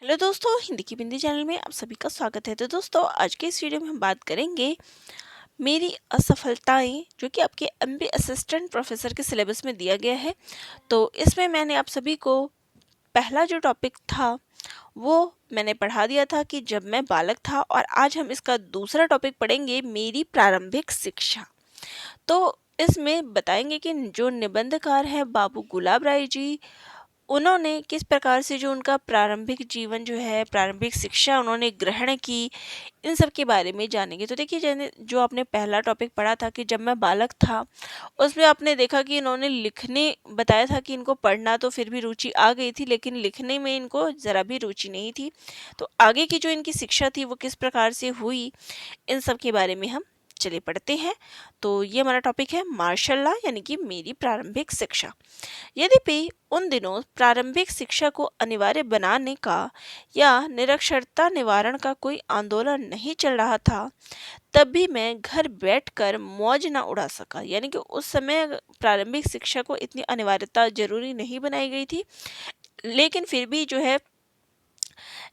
Hello दोस्तों, हिंदी की बिंदी channel में आप सभी का स्वागत है। तो दोस्तों, आज के इस वीडियो में हम बात करेंगे मेरी असफलताएं, जो कि आपके एमबी असिस्टेंट प्रोफेसर के सिलेबस में दिया गया है। तो इसमें मैंने आप सभी को पहला जो टॉपिक था वो मैंने पढ़ा दिया था कि जब मैं बालक था, और आज हम इसका दूसरा टॉपिक पढ़ेंगे, मेरी प्रारंभिक शिक्षा। तो इसमें बताएंगे कि जो निबंधकार है बाबू गुलाब राय जी, उन्होंने किस प्रकार से जो उनका प्रारंभिक जीवन जो है, प्रारंभिक शिक्षा उन्होंने ग्रहण की, इन सब के बारे में जानेंगे। तो देखिए, जो आपने पहला टॉपिक पढ़ा था कि जब मैं बालक था, उसमें आपने देखा कि इन्होंने लिखने बताया था कि इनको पढ़ना तो फिर भी रुचि आ गई थी, लेकिन लिखने में इनको ज़रा भी रुचि नहीं थी। तो आगे की जो इनकी शिक्षा थी वो किस प्रकार से हुई, इन सब के बारे में हम चलिए पढ़ते हैं। तो ये हमारा टॉपिक है मार्शल लॉ, यानी कि मेरी प्रारंभिक शिक्षा। यद्यपि उन दिनों प्रारंभिक शिक्षा को अनिवार्य बनाने का या निरक्षरता निवारण का कोई आंदोलन नहीं चल रहा था, तब भी मैं घर बैठकर मौज ना उड़ा सका। यानी कि उस समय प्रारंभिक शिक्षा को इतनी अनिवार्यता जरूरी नहीं बनाई गई थी, लेकिन फिर भी जो है,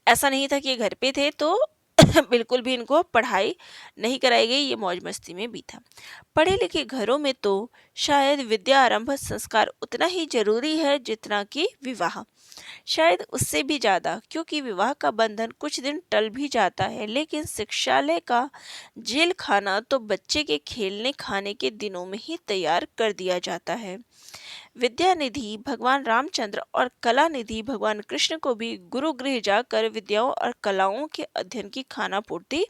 ऐसा नहीं था कि ये घर पे थे तो बिल्कुल भी इनको पढ़ाई नहीं कराई गई, ये मौज मस्ती में भी था। पढ़े लिखे घरों में तो शायद विद्या आरंभ संस्कार उतना ही जरूरी है जितना कि विवाह, शायद उससे भी ज़्यादा, क्योंकि विवाह का बंधन कुछ दिन टल भी जाता है, लेकिन शिक्षालय का जेल खाना तो बच्चे के खेलने खाने के दिनों में ही तैयार कर दिया जाता है। विद्या निधि भगवान रामचंद्र और कला निधि भगवान कृष्ण को भी गुरु गृह जाकर विद्याओं और कलाओं के अध्ययन की खाना पूर्ति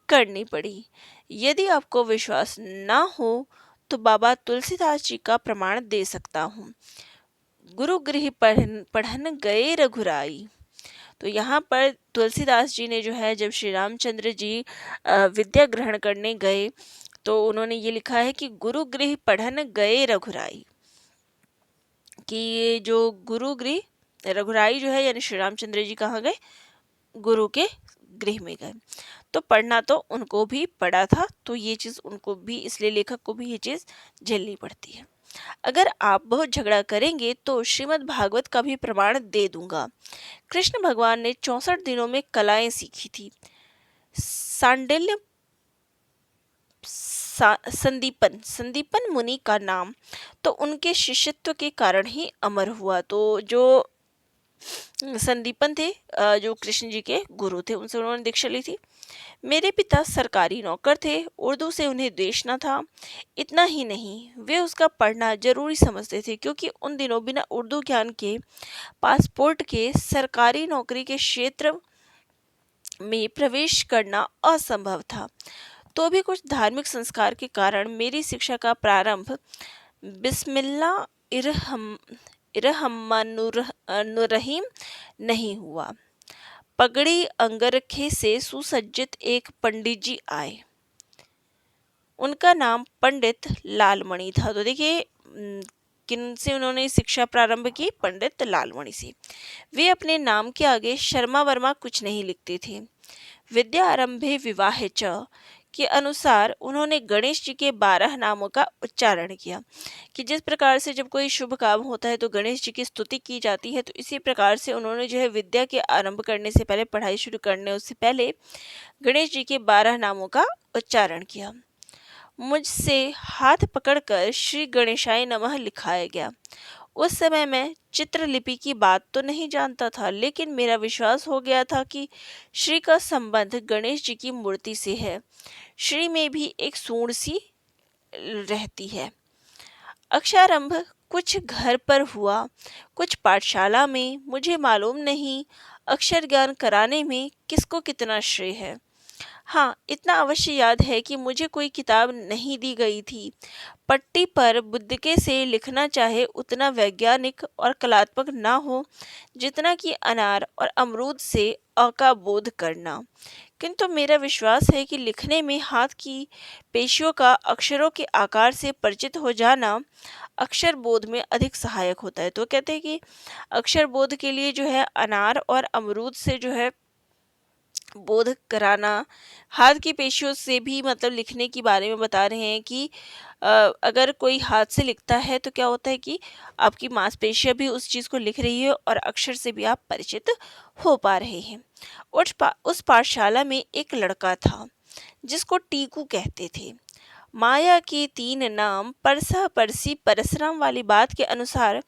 करनी पड़ी। यदि आपको विश्वास ना हो तो बाबा तुलसीदास जी का प्रमाण दे सकता हूँ। गुरु गृह पढ़न गए रघुराई। तो यहाँ पर तुलसीदास जी ने जो है, जब श्री रामचंद्र जी विद्या ग्रहण करने गए, तो उन्होंने ये लिखा है कि गुरु गृह पढ़न गए रघुराई, कि ये जो गुरु गृह रघुराई जो है, यानी श्री रामचंद्र जी कहाँ गए, गुरु के गृह में गए। तो पढ़ना तो उनको भी पड़ा था, तो ये चीज़ उनको भी, इसलिए लेखक को भी ये चीज़ झेलनी पड़ती है। अगर आप बहुत झगड़ा करेंगे तो श्रीमद् भागवत का भी प्रमाण दे दूंगा। कृष्ण भगवान ने 64 दिनों में कलाएं सीखी थी। सांडिल्य संदीपन संदीपन मुनि का नाम तो उनके शिष्यत्व के कारण ही अमर हुआ। तो जो संदीपन थे, जो कृष्ण जी के गुरु थे, उनसे उन्होंने दीक्षा ली थी। मेरे पिता सरकारी नौकर थे, उर्दू से उन्हें द्वेष न था। इतना ही नहीं, वे उसका पढ़ना जरूरी समझते थे, क्योंकि उन दिनों बिना उर्दू ज्ञान के पासपोर्ट के सरकारी नौकरी के क्षेत्र में प्रवेश करना असंभव था। तो भी कुछ धार्मिक संस्कार के कारण मेरी शिक्षा का प्रारंभ बिस्मिल्लाह इरहमानुर्रहीम नहीं हुआ। पगड़ी अंगरखे से सुसज्जित एक पंडित जी आए। उनका नाम पंडित लालमणि था। तो देखिए, किन से उन्होंने शिक्षा प्रारंभ की? पंडित लालमणि से। वे अपने नाम के आगे शर्मा वर्मा कुछ नहीं लिखते थे। विद्या आरंभे विवाहे च के अनुसार उन्होंने गणेश जी के 12 नामों का उच्चारण किया, कि जिस प्रकार से जब कोई शुभ काम होता है तो गणेश जी की स्तुति की जाती है, तो इसी प्रकार से उन्होंने जो है, विद्या के आरंभ करने से पहले, पढ़ाई शुरू करने उससे पहले, गणेश जी के 12 नामों का उच्चारण किया। मुझसे हाथ पकड़कर श्री गणेशाय नमः लिखाया गया। उस समय मैं चित्रलिपि की बात तो नहीं जानता था, लेकिन मेरा विश्वास हो गया था कि श्री का संबंध गणेश जी की मूर्ति से है। श्री में भी एक सूंड सी रहती है। अक्षरारंभ कुछ घर पर हुआ, कुछ पाठशाला में, मुझे मालूम नहीं अक्षर ज्ञान कराने में किसको कितना श्रेय है। हाँ, इतना अवश्य याद है कि मुझे कोई किताब नहीं दी गई थी। पट्टी पर बुद्धिके से लिखना चाहे उतना वैज्ञानिक और कलात्मक ना हो जितना कि अनार और अमरूद से अ का बोध करना। किंतु मेरा विश्वास है कि लिखने में हाथ की पेशियों का अक्षरों के आकार से परिचित हो जाना अक्षर बोध में अधिक सहायक होता है। तो कहते हैं कि अक्षर बोध के लिए जो है, अनार और अमरूद से जो है बोध कराना, हाथ की पेशियों से भी मतलब लिखने के बारे में बता रहे हैं कि अगर कोई हाथ से लिखता है तो क्या होता है कि आपकी मांसपेशियां भी उस चीज़ को लिख रही है और अक्षर से भी आप परिचित हो पा रहे हैं। उस पाठशाला में एक लड़का था जिसको टीकू कहते थे। माया के 3 नाम परसा परसी परसराम वाली बात के अनुसार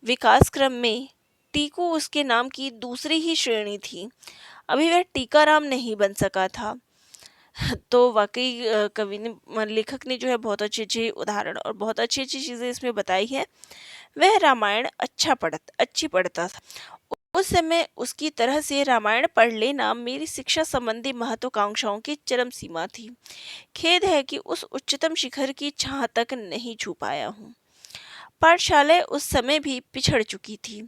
विकास क्रम में टीकू उसके नाम की दूसरी ही श्रेणी थी। अभी वह टीकाराम नहीं बन सका था। तो वाकई कवि ने लेखक ने जो है बहुत अच्छे अच्छे उदाहरण और बहुत अच्छी अच्छी चीज़ें इसमें बताई है। वह रामायण अच्छी पढ़ता था। उस समय उसकी तरह से रामायण पढ़ लेना मेरी शिक्षा संबंधी महत्वाकांक्षाओं की चरम सीमा थी। खेद है कि उस उच्चतम शिखर की छाह तक नहीं छू पाया हूँ। पाठशालाएं उस समय भी पिछड़ चुकी थी।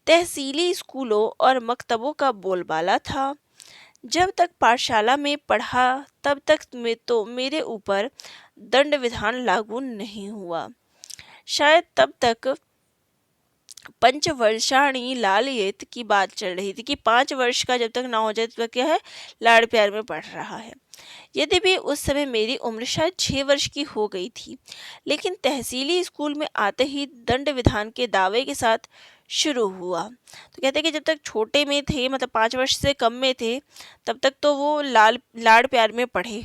तहसीली स्कूलों और मकतबों का बोलबाला था। जब तक पाठशाला में पढ़ा तब तक में तो मेरे ऊपर दंड विधान लागू नहीं हुआ। शायद तब तक पंचवर्षाणी लालियत की बात चल रही थी कि 5 वर्ष का जब तक ना हो जाए तो क्या है, लाड़ प्यार में पढ़ रहा है। यद्यपि उस समय मेरी उम्र शायद 6 वर्ष की हो गई थी, लेकिन तहसीली स्कूल में आते ही दंड विधान के दावे के साथ शुरू हुआ। तो कहते हैं कि जब तक छोटे में थे, मतलब 5 वर्ष से कम में थे, तब तक तो वो लाड़ प्यार में पढ़े।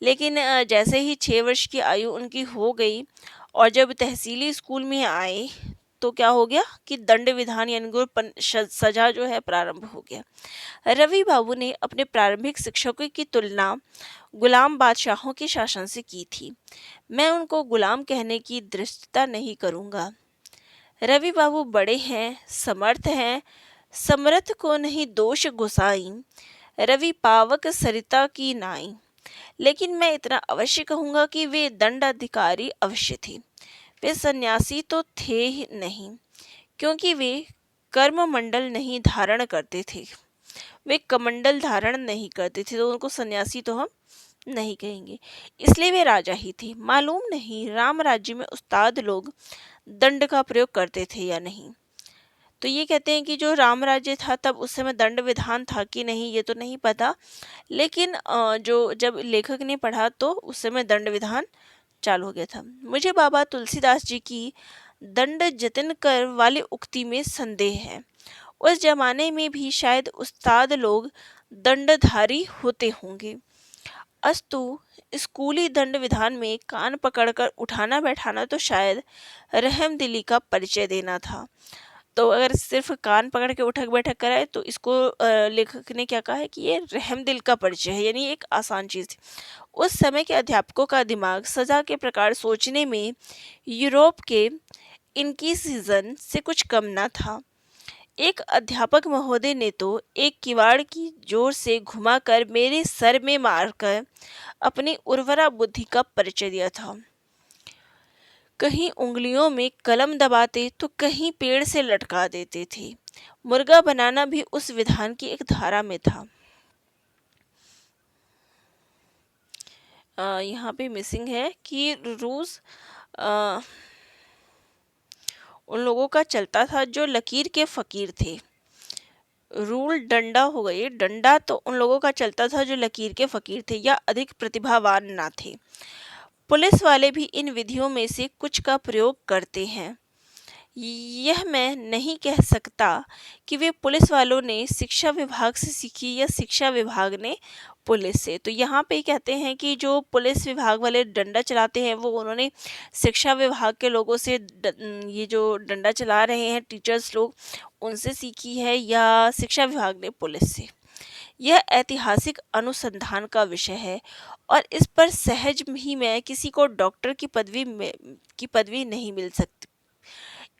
लेकिन जैसे ही 6 वर्ष की आयु उनकी हो गई और जब तहसीली स्कूल में आए तो क्या हो गया कि दंड विधान यानी सजा जो है प्रारंभ हो गया। रवि बाबू ने अपने प्रारंभिक शिक्षकों की तुलना गुलाम बादशाहों के शासन से की थी। मैं उनको गुलाम कहने की दृष्टता नहीं करूंगा। रवि बाबू बड़े हैं, समर्थ हैं, समर्थ को नहीं दोष गुसाई, रवि पावक सरिता की नाई। लेकिन मैं इतना अवश्य कहूंगा कि वे दंडाधिकारी अवश्य थे। वे सन्यासी तो थे ही नहीं, क्योंकि वे कर्ममंडल नहीं धारण करते थे। वे कमंडल धारण नहीं करते थे, तो उनको सन्यासी तो हम नहीं कहेंगे। इसलिए वे राजा ही थे। मालूम नहीं राम राज्य में उस्ताद लोग दंड का प्रयोग करते थे या नहीं। तो ये कहते हैं कि जो राम राज्य था तब उस समय दंड विधान था कि नहीं ये तो नहीं पता, लेकिन जो जब लेखक ने पढ़ा तो उस समय दंड विधान चालू हो गया था। मुझे बाबा तुलसीदास जी की दंड जतन कर वाली उक्ति में संदेह है। उस जमाने में भी शायद उस्ताद लोग दंडधारी होते होंगे। अस्तु स्कूली दंड विधान में कान पकड़कर उठाना बैठाना तो शायद रहमदिली का परिचय देना था। तो अगर सिर्फ कान पकड़ के उठक बैठक कराए तो इसको लेखक ने क्या कहा है कि ये रहमदिल का परिचय है, यानी एक आसान चीज़ थी। उस समय के अध्यापकों का दिमाग सजा के प्रकार सोचने में यूरोप के इनक्विजिशन से कुछ कम न था। एक अध्यापक महोदय ने तो एक किवाड़ की जोर से घुमाकर मेरे सर में मारकर अपनी उर्वरा बुद्धि का परिचय दिया था। कहीं उंगलियों में कलम दबाते तो कहीं पेड़ से लटका देते थे। मुर्गा बनाना भी उस विधान की एक धारा में था। यहाँ पे मिसिंग है कि रूस उन लोगों का चलता था जो लकीर के फकीर थे। रूल डंडा हो गई, डंडा तो उन लोगों का चलता था जो लकीर के फकीर थे या अधिक प्रतिभावान ना थे। पुलिस वाले भी इन विधियों में से कुछ का प्रयोग करते हैं। यह मैं नहीं कह सकता कि वे पुलिस वालों ने शिक्षा विभाग से सीखी या शिक्षा विभाग ने पुलिस से। तो यहाँ पे कहते हैं कि जो पुलिस विभाग वाले डंडा चलाते हैं वो उन्होंने शिक्षा विभाग के लोगों से ये जो डंडा चला रहे हैं टीचर्स लोग उनसे सीखी है या शिक्षा विभाग ने पुलिस से। यह ऐतिहासिक अनुसंधान का विषय है और इस पर सहज ही मैं किसी को डॉक्टर की पदवी नहीं मिल सकती।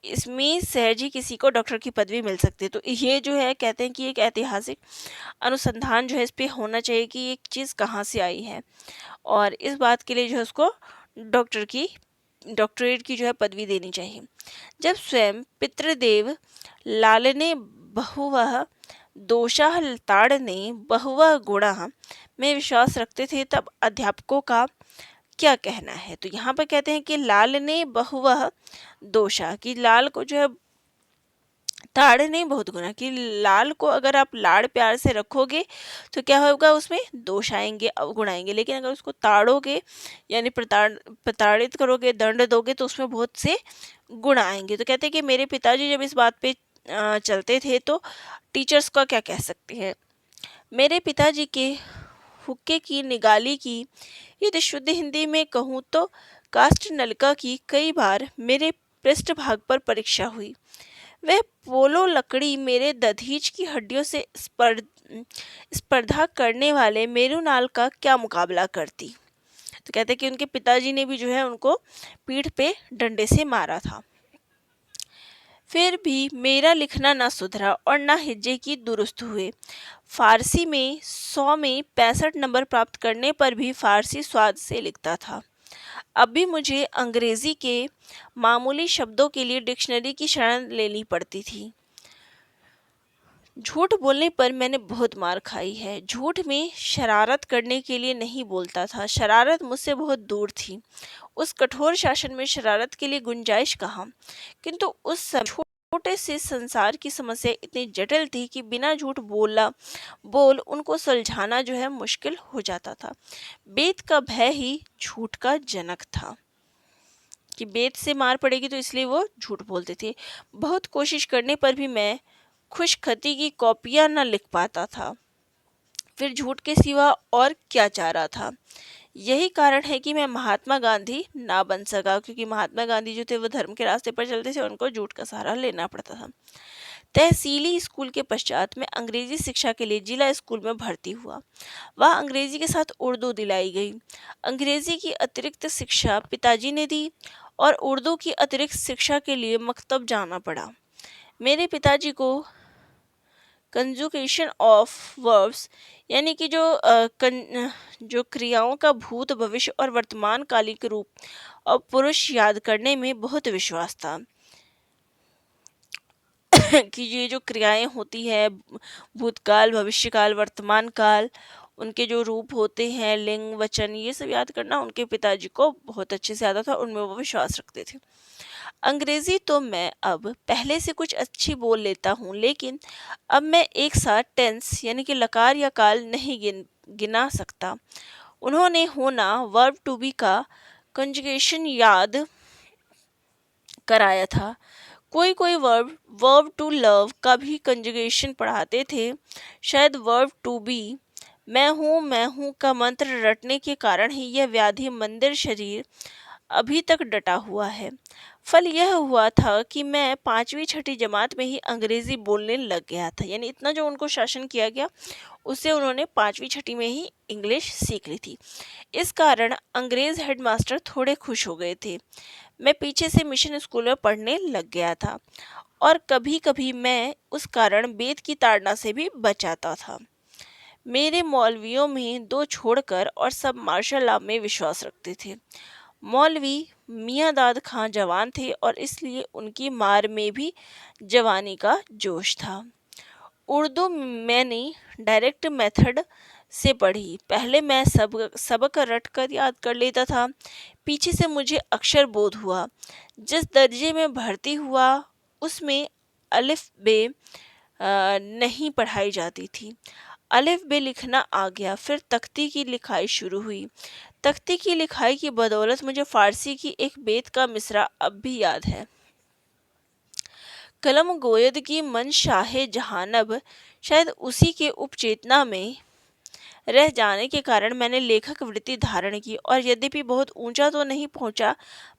इसमें सहज ही किसी को डॉक्टर की पदवी मिल सकती है। तो ये जो है कहते हैं कि एक ऐतिहासिक अनुसंधान जो है इस पे होना चाहिए कि ये चीज़ कहाँ से आई है, और इस बात के लिए जो है उसको डॉक्टरेट की जो है पदवी देनी चाहिए। जब स्वयं पितृदेव लालने बहुवह दोषाः ताड़ने बहुवह गुणा में विश्वास रखते थे तब अध्यापकों का क्या कहना है। तो यहाँ पर कहते हैं कि लाल ने बहुवह दोषा, कि लाल को जो है ताड़ने बहुत गुना कि लाल को अगर आप लाड़ प्यार से रखोगे तो क्या होगा, उसमें दोष आएंगे, अवगुण आएंगे। लेकिन अगर उसको ताड़ोगे यानी प्रताड़ित करोगे, दंड दोगे, तो उसमें बहुत से गुण आएंगे। तो कहते हैं कि मेरे पिताजी जब इस बात पे चलते थे तो टीचर्स का क्या कह सकते हैं। मेरे पिताजी के हुक्के की निगाली की, यदि शुद्ध हिंदी में कहूँ तो कास्ट नलिका की कई बार मेरे पृष्ठभाग पर परीक्षा हुई। वह पोलो लकड़ी मेरे दधीच की हड्डियों से स्पर्धा करने वाले मेरुनाल का क्या मुकाबला करती। तो कहते हैं कि उनके पिताजी ने भी जो है उनको पीठ पे डंडे से मारा था। फिर भी मेरा लिखना ना सुधरा और ना हिज्जे की दुरुस्त हुए। फारसी में 100 में 65 नंबर प्राप्त करने पर भी फारसी स्वाद से लिखता था। अब भी मुझे अंग्रेजी के मामूली शब्दों के लिए डिक्शनरी की शरण लेनी पड़ती थी। झूठ बोलने पर मैंने बहुत मार खाई है। झूठ में शरारत करने के लिए नहीं बोलता था, शरारत मुझसे बहुत दूर थी। उस कठोर शासन में शरारत के लिए गुंजाइश कहाँ। किंतु उस समय छोटे से संसार की समस्या इतनी जटिल थी कि बिना झूठ बोल उनको सुलझाना जो है मुश्किल हो जाता था। बेत का भय ही झूठ का जनक था कि बेत से मार पड़ेगी, तो इसलिए वो झूठ बोलते थे। बहुत कोशिश करने पर भी मैं खुशखती की कॉपियां न लिख पाता था। फिर झूठ के सिवा और क्या चाह रहा था। यही कारण है कि मैं महात्मा गांधी ना बन सका, क्योंकि महात्मा गांधी जो थे वो धर्म के रास्ते पर चलते थे, उनको झूठ का सहारा लेना पड़ता था। तहसीली स्कूल के पश्चात मैं अंग्रेजी शिक्षा के लिए जिला स्कूल में भर्ती हुआ। वहाँ अंग्रेजी के साथ उर्दू दिलाई गई। अंग्रेजी की अतिरिक्त शिक्षा पिताजी ने दी और उर्दू की अतिरिक्त शिक्षा के लिए मकतब जाना पड़ा। मेरे पिताजी को कंजुगेशन ऑफ वर्ब्स यानी कि जो क्रियाओं का भूत, भविष्य और वर्तमान कालिक रूप और पुरुष याद करने में बहुत विश्वास था कि ये जो क्रियाएं होती है, भूतकाल, भविष्यकाल, वर्तमान काल, उनके जो रूप होते हैं, लिंग, वचन, ये सब याद करना उनके पिताजी को बहुत अच्छे से आता था, उनमें वो विश्वास रखते थे। अंग्रेजी तो मैं अब पहले से कुछ अच्छी बोल लेता हूँ, लेकिन अब मैं एक साथ टेंस यानी कि लकार या काल नहीं गिना सकता। उन्होंने होना वर्ब टू बी का कंजुगेशन याद कराया था। कोई कोई वर्ब टू लव का भी कंजुगेशन पढ़ाते थे। शायद वर्ब टू बी मैं हूँ का मंत्र रटने के कारण ही यह व्याधि मंदिर शरीर अभी तक डटा हुआ है। फल यह हुआ था कि मैं 5वीं 6ठी जमात में ही अंग्रेजी बोलने लग गया था। यानी इतना जो उनको शासन किया गया, उससे उन्होंने 5वीं 6ठी में ही इंग्लिश सीख ली थी। इस कारण अंग्रेज हेडमास्टर थोड़े खुश हो गए थे। मैं पीछे से मिशन स्कूल में पढ़ने लग गया था और कभी कभी मैं उस कारण बेत की ताड़ना से भी बचाता था। मेरे मौलवियों में 2 छोड़कर और सब मार्शल लॉ में विश्वास रखते थे। मौलवी मियाँ दाद खां जवान थे और इसलिए उनकी मार में भी जवानी का जोश था। उर्दू मैंने डायरेक्ट मेथड से पढ़ी। पहले मैं सबक रट कर याद कर लेता था, पीछे से मुझे अक्षर बोध हुआ। जिस दर्जे में भर्ती हुआ उसमें अलिफ बे नहीं पढ़ाई जाती थी। अलिफ बे लिखना आ गया, फिर तख्ती की लिखाई शुरू हुई। तख्ती की लिखाई की बदौलत मुझे फारसी की एक बेत का मिसरा अब भी याद है। कलम गोयद की मन शाहे जहानब, शायद उसी के उपचेतना में रह जाने के कारण मैंने लेखक वृत्ति धारण की और यद्यपि बहुत ऊंचा तो नहीं पहुंचा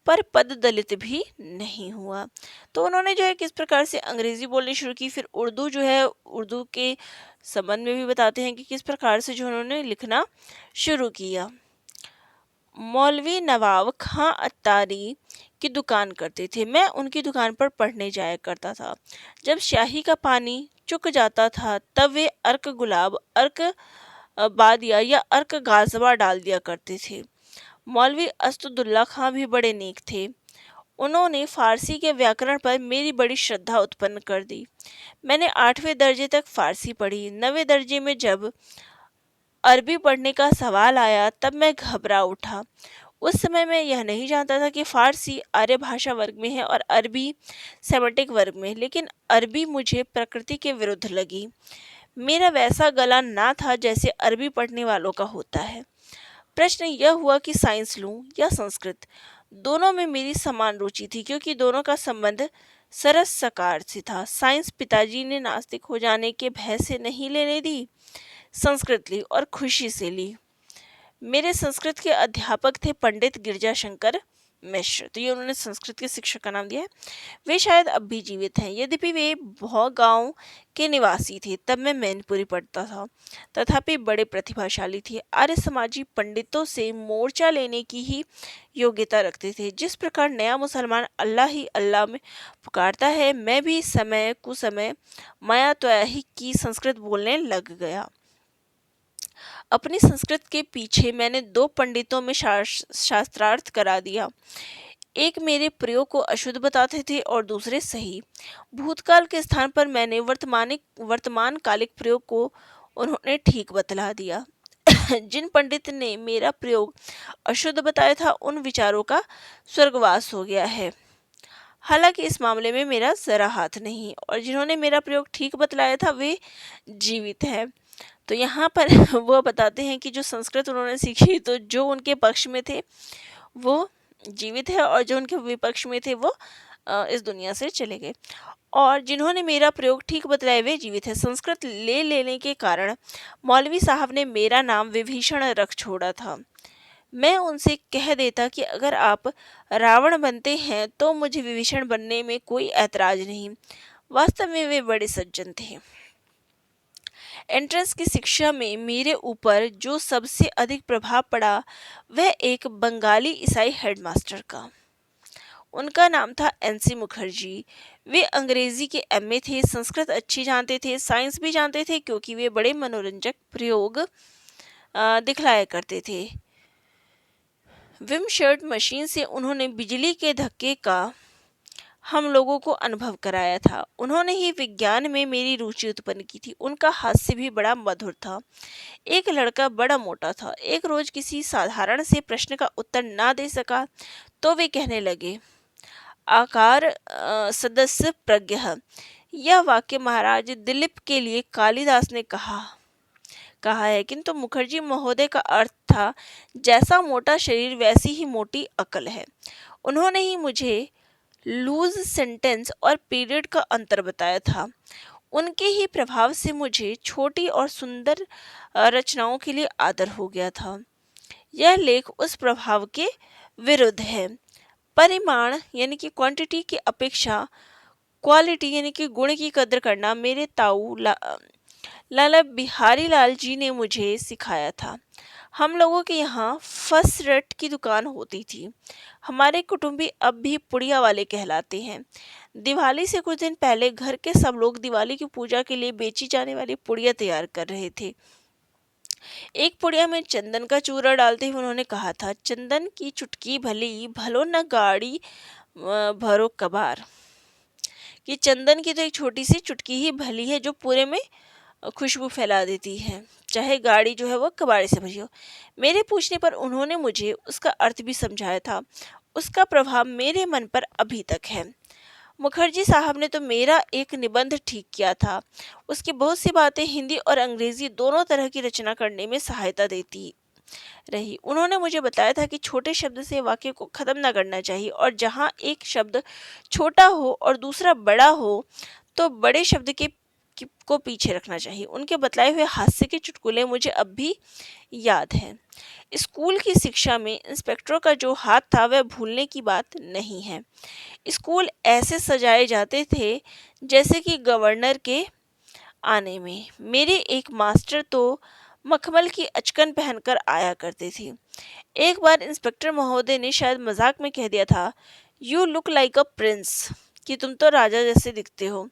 पर पद दलित भी नहीं हुआ। तो उन्होंने जो है किस प्रकार से अंग्रेजी बोलनी शुरू की। फिर उर्दू जो है, उर्दू के संबंध में भी बताते हैं कि किस प्रकार से जो उन्होंने लिखना शुरू किया। मौलवी नवाब खां अत्तारी की दुकान करते थे। मैं उनकी दुकान पर पढ़ने जाया करता था। जब शाही का पानी चुक जाता था तब वे अर्क गुलाब, अर्क बादिया या अर्क गाजवा डाल दिया करते थे। मौलवी असदुल्ला खां भी बड़े नेक थे। उन्होंने फारसी के व्याकरण पर मेरी बड़ी श्रद्धा उत्पन्न कर दी। मैंने 8वें दर्जे तक फारसी पढ़ी। 9वें दर्जे में जब अरबी पढ़ने का सवाल आया तब मैं घबरा उठा। उस समय मैं यह नहीं जानता था कि फ़ारसी आर्य भाषा वर्ग में है और अरबी सेमेटिक वर्ग में, लेकिन अरबी मुझे प्रकृति के विरुद्ध लगी। मेरा वैसा गला ना था जैसे अरबी पढ़ने वालों का होता है। प्रश्न यह हुआ कि साइंस लूं या संस्कृत। दोनों में मेरी समान रुचि थी क्योंकि दोनों का संबंध सरस सकार से था। साइंस पिताजी ने नास्तिक हो जाने के भय से नहीं लेने दी, संस्कृत ली और खुशी से ली। मेरे संस्कृत के अध्यापक थे पंडित गिरजाशंकर मिश्र, तो ये उन्होंने संस्कृत के शिक्षक का नाम दिया है। वे शायद अब भी जीवित हैं, यद्यपि वे भौ गांव के निवासी थे। तब मैं मैनपुरी पढ़ता था, तथापि बड़े प्रतिभाशाली थे। आर्य समाजी पंडितों से मोर्चा लेने की ही योग्यता रखते थे। जिस प्रकार नया मुसलमान अल्लाह ही अल्लाह में पुकारता है, मैं भी समय कुसमय माया त्वया ही की संस्कृत बोलने लग गया। अपनी संस्कृत के पीछे मैंने दो पंडितों में शास्त्रार्थ करा दिया। एक मेरे प्रयोग को अशुद्ध बताते थे और दूसरे सही। भूतकाल के स्थान पर मैंने वर्तमान कालिक प्रयोग को उन्होंने ठीक बतला दिया। जिन पंडित ने मेरा प्रयोग अशुद्ध बताया था, उन विचारों का स्वर्गवास हो गया है। हालांकि इस मामले में मेरा जरा हाथ नहीं, और जिन्होंने मेरा प्रयोग ठीक बतलाया था वे जीवित हैं। तो यहाँ पर वो बताते हैं कि जो संस्कृत उन्होंने सीखी, तो जो उनके पक्ष में थे वो जीवित है और जो उनके विपक्ष में थे वो इस दुनिया से चले गए, और जिन्होंने मेरा प्रयोग ठीक बतलाए वे जीवित है। संस्कृत ले लेने के कारण मौलवी साहब ने मेरा नाम विभीषण रख छोड़ा था। मैं उनसे कह देता कि अगर आप रावण बनते हैं तो मुझे विभीषण बनने में कोई ऐतराज नहीं। वास्तव में वे बड़े सज्जन थे। एंट्रेंस की शिक्षा में मेरे ऊपर जो सबसे अधिक प्रभाव पड़ा वह एक बंगाली ईसाई हेडमास्टर का। उनका नाम था एनसी मुखर्जी। वे अंग्रेजी के एमए थे, संस्कृत अच्छी जानते थे, साइंस भी जानते थे क्योंकि वे बड़े मनोरंजक प्रयोग दिखलाया करते थे। विम शर्ट मशीन से उन्होंने बिजली के धक्के का हम लोगों को अनुभव कराया था। उन्होंने ही विज्ञान में मेरी रुचि उत्पन्न की थी। उनका हास्य भी बड़ा मधुर था। एक लड़का बड़ा मोटा था। एक रोज किसी साधारण से प्रश्न का उत्तर ना दे सका तो वे कहने लगे, आकार सदस्य प्रज्ञ। यह वाक्य महाराज दिलीप के लिए कालिदास ने कहा है, किंतु मुखर्जी महोदय का अर्थ था, जैसा मोटा शरीर वैसी ही मोटी अकल है। उन्होंने ही मुझे लूज सेंटेंस और पीरियड का अंतर बताया था। उनके ही प्रभाव से मुझे छोटी और सुंदर रचनाओं के लिए आदर हो गया था। यह लेख उस प्रभाव के विरुद्ध है। परिमाण यानी कि क्वांटिटी की अपेक्षा क्वालिटी यानी कि गुण की कदर करना मेरे ताऊ लाला बिहारी लाल जी ने मुझे सिखाया था। हम लोगों के यहाँ फर्स्ट रेट की दुकान होती थी। हमारे कुटुंबी अब भी पुड़िया वाले कहलाते हैं। दिवाली से कुछ दिन पहले घर के सब लोग दिवाली की पूजा के लिए बेची जाने वाली पुड़िया तैयार कर रहे थे। एक पुड़िया में चंदन का चूरा डालते हुए उन्होंने कहा था, चंदन की चुटकी भली भलो न गाड़ी भरो कबार। कि चंदन की तो एक छोटी सी चुटकी ही भली है जो पूरे में खुशबू फैला देती है, चाहे गाड़ी जो है वो कबाड़े से भरी हो। मेरे पूछने पर उन्होंने मुझे उसका अर्थ भी समझाया था। उसका प्रभाव मेरे मन पर अभी तक है। मुखर्जी साहब ने तो मेरा एक निबंध ठीक किया था। उसकी बहुत सी बातें हिंदी और अंग्रेजी दोनों तरह की रचना करने में सहायता देती रही। उन्होंने मुझे बताया था कि छोटे शब्द से वाक्य को खत्म न करना चाहिए, और जहाँ एक शब्द छोटा हो और दूसरा बड़ा हो तो बड़े शब्द को पीछे रखना चाहिए। उनके बतलाए हुए हास्य के चुटकुले मुझे अब भी याद हैं। स्कूल की शिक्षा में इंस्पेक्टरों का जो हाथ था वह भूलने की बात नहीं है। स्कूल ऐसे सजाए जाते थे जैसे कि गवर्नर के आने में। मेरे एक मास्टर तो मखमल की अचकन पहनकर आया करते थे। एक बार इंस्पेक्टर महोदय ने शायद मजाक में कह दिया था, you look like a prince, कि तुम तो राजा जैसे दिखते हो।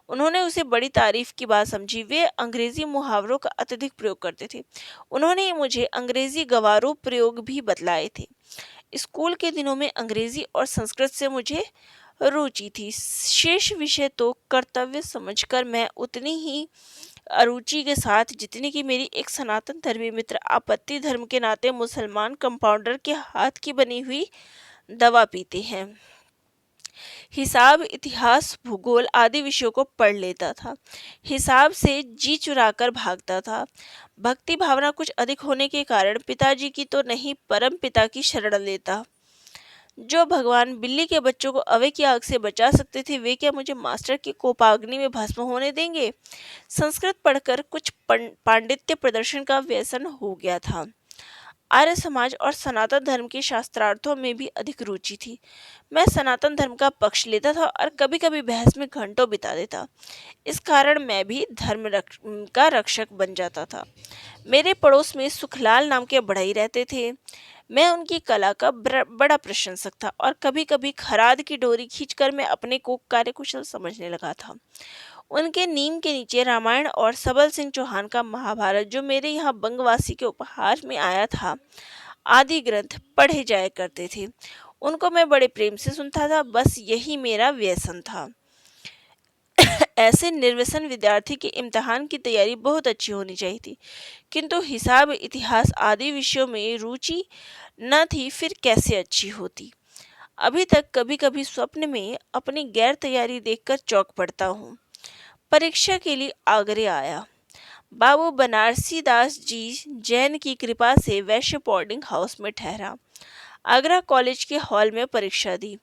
उन्होंने उसे बड़ी तारीफ की बात समझी। वे अंग्रेजी मुहावरों का अत्यधिक प्रयोग करते थे। उन्होंने मुझे अंग्रेजी गवारू प्रयोग भी बतलाए थे। स्कूल के दिनों में अंग्रेजी और संस्कृत से मुझे रुचि थी। शेष विषय तो कर्तव्य समझकर मैं उतनी ही अरुचि के साथ जितनी कि मेरी एक सनातन धर्मी मित्र आपत्ति धर्म के नाते मुसलमान कंपाउंडर के हाथ की बनी हुई दवा पीते हैं। हिसाब, इतिहास, भूगोल आदि विषयों को पढ़ लेता था। हिसाब से जी चुराकर भागता था। भक्ति भावना कुछ अधिक होने के कारण पिताजी की तो नहीं परम पिता की शरण लेता। जो भगवान बिल्ली के बच्चों को अवे की आग से बचा सकते थे, वे क्या मुझे मास्टर की कोपाग्नि में भस्म होने देंगे। संस्कृत पढ़कर कुछ पांडित्य प्रदर्शन का व्यसन हो गया था। आर्य समाज और सनातन धर्म के शास्त्रार्थों में भी अधिक रुचि थी। मैं सनातन धर्म का पक्ष लेता था और कभी कभी बहस में घंटों बिता देता। इस कारण मैं भी का रक्षक बन जाता था। मेरे पड़ोस में सुखलाल नाम के बढ़ई रहते थे। मैं उनकी कला का बड़ा प्रशंसक था और कभी कभी खराद की डोरी खींचकर मैं अपने को कार्यकुशल समझने लगा था। उनके नीम के नीचे रामायण और सबल सिंह चौहान का महाभारत, जो मेरे यहाँ बंगवासी के उपहार में आया था, आदि ग्रंथ पढ़े जाया करते थे। उनको मैं बड़े प्रेम से सुनता था। बस यही मेरा व्यसन था। ऐसे निर्व्यसन विद्यार्थी के इम्तिहान की तैयारी बहुत अच्छी होनी चाहिए थी, किंतु हिसाब, इतिहास आदि विषयों में रुचि न थी, फिर कैसे अच्छी होती। अभी तक कभी कभी स्वप्न में अपनी गैर तैयारी देखकर चौंक पड़ता हूँ। परीक्षा के लिए आगरे आया। बाबू बनारसी दास जी जैन की कृपा से वैश्य बोर्डिंग हाउस में ठहरा। आगरा कॉलेज के हॉल में परीक्षा दी।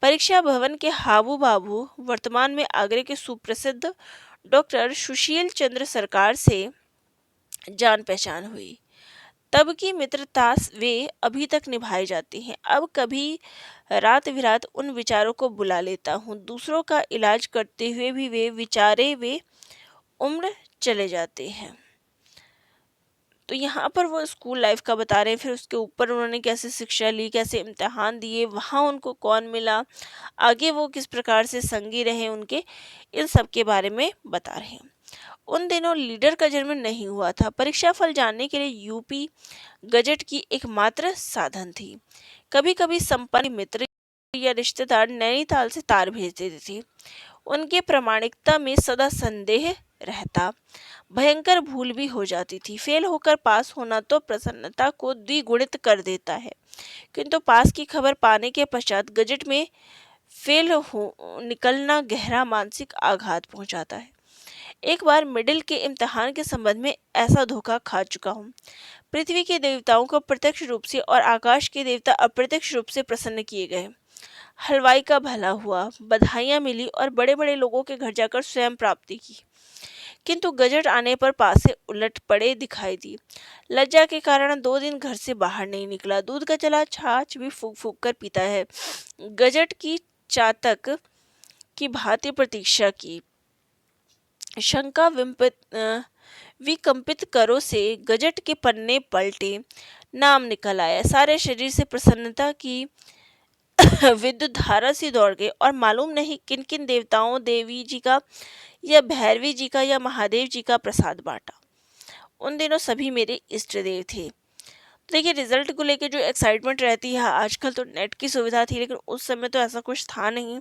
परीक्षा भवन के हाबू बाबू वर्तमान में आगरे के सुप्रसिद्ध डॉक्टर सुशील चंद्र सरकार से जान पहचान हुई। तब की मित्रता वे अभी तक निभाई जाती हैं। अब कभी रात विरात उन विचारों को बुला लेता हूँ। दूसरों का इलाज करते हुए भी वे उम्र चले जाते हैं। तो यहाँ पर वो स्कूल लाइफ का बता रहे हैं, फिर उसके ऊपर उन्होंने कैसे शिक्षा ली, कैसे इम्तिहान दिए, वहाँ उनको कौन मिला, आगे वो किस प्रकार से संगी रहे उनके, इन सब के बारे में बता रहे हैं। उन दिनों लीडर का जन्म नहीं हुआ था। परीक्षा फल जानने के लिए यूपी गजट की एकमात्र साधन थी। कभी कभी संपन्न मित्र या रिश्तेदार नैनीताल से तार भेज देते थे। उनके प्रामाणिकता में सदा संदेह रहता। भयंकर भूल भी हो जाती थी। फेल होकर पास होना तो प्रसन्नता को द्विगुणित कर देता है, किंतु पास की खबर पाने के पश्चात गजट में फेल हो निकलना गहरा मानसिक आघात पहुंचाता है। एक बार मिडिल के इम्तिहान के संबंध में ऐसा धोखा खा चुका हूँ। पृथ्वी के देवताओं को प्रत्यक्ष रूप से और आकाश के देवता अप्रत्यक्ष रूप से प्रसन्न किए गए। हलवाई का भला हुआ, बधाइयाँ मिली और बड़े बड़े लोगों के घर जाकर स्वयं प्राप्ति की, किंतु गजट आने पर पासे उलट पड़े दिखाई दी। लज्जा के कारण 2 दिन घर से बाहर नहीं निकला। दूध का चला छाछ भी फूक फूक कर पीता है। गजट की चातक की भांति प्रतीक्षा की। शंका विकंपित करो से गजट के पन्ने पलटे, नाम निकल आया। सारे शरीर से प्रसन्नता की विद्युत धारा सी दौड़ गई और मालूम नहीं किन किन देवताओं, देवी जी का या भैरवी जी का या महादेव जी का प्रसाद बांटा। उन दिनों सभी मेरे इष्ट देव थे। तो देखिए, रिजल्ट को लेकर जो एक्साइटमेंट रहती है, आजकल तो नेट की सुविधा थी, लेकिन उस समय तो ऐसा कुछ था नहीं।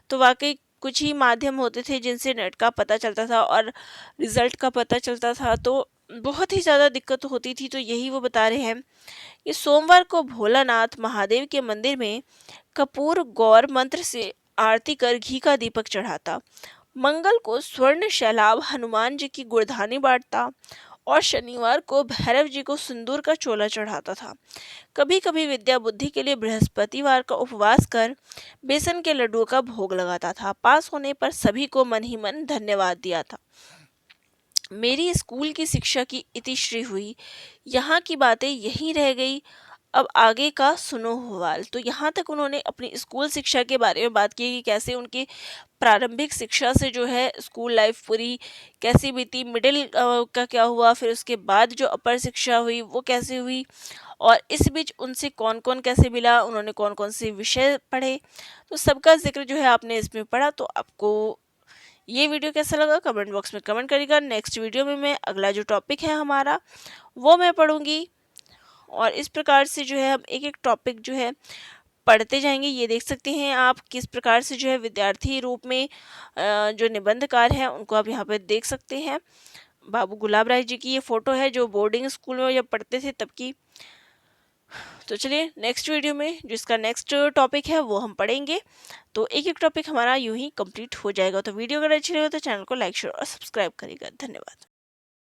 तो वाकई कुछ ही माध्यम होते थे जिनसे नेट का पता चलता था और रिजल्ट का पता चलता था, तो बहुत ही ज़्यादा दिक्कत होती थी। तो यही वो बता रहे हैं कि सोमवार को भोलानाथ महादेव के मंदिर में कपूर गौर मंत्र से आरती कर घी का दीपक चढ़ाता। मंगल को स्वर्ण शैलाभ हनुमान जी की गुड़धानी बांटता और शनिवार को भैरव जी को सिंदूर का चोला चढ़ाता था। कभी कभी विद्या बुद्धि के लिए बृहस्पतिवार का उपवास कर बेसन के लड्डुओं का भोग लगाता था। पास होने पर सभी को मन ही मन धन्यवाद दिया था। मेरी स्कूल की शिक्षा की इतिश्री हुई। यहाँ की बातें यहीं रह गई, अब आगे का सुनो हवाल। तो यहाँ तक उन्होंने अपनी स्कूल शिक्षा के बारे में बात की कि कैसे उनकी प्रारंभिक शिक्षा से जो है स्कूल लाइफ पूरी कैसी बीती, मिडिल का क्या हुआ, फिर उसके बाद जो अपर शिक्षा हुई वो कैसे हुई, और इस बीच उनसे कौन कौन कैसे मिला, उन्होंने कौन कौन से विषय पढ़े। तो सबका जिक्र जो है आपने इसमें पढ़ा। तो आपको ये वीडियो कैसा लगा कमेंट बॉक्स में कमेंट करिएगा। नेक्स्ट वीडियो में मैं अगला जो टॉपिक है हमारा वो मैं पढ़ूंगी, और इस प्रकार से जो है हम एक एक टॉपिक जो है पढ़ते जाएंगे। ये देख सकते हैं आप किस प्रकार से जो है विद्यार्थी रूप में जो निबंधकार हैं उनको आप यहाँ पे देख सकते हैं। बाबू गुलाब राय जी की ये फ़ोटो है जो बोर्डिंग स्कूल में जब पढ़ते थे तब की। तो चलिए नेक्स्ट वीडियो में जिसका नेक्स्ट टॉपिक है वो हम पढ़ेंगे। तो एक एक टॉपिक हमारा यूं ही कंप्लीट हो जाएगा। तो वीडियो अगर अच्छी लगे तो चैनल को लाइक शेयर और सब्सक्राइब करिएगा। धन्यवाद।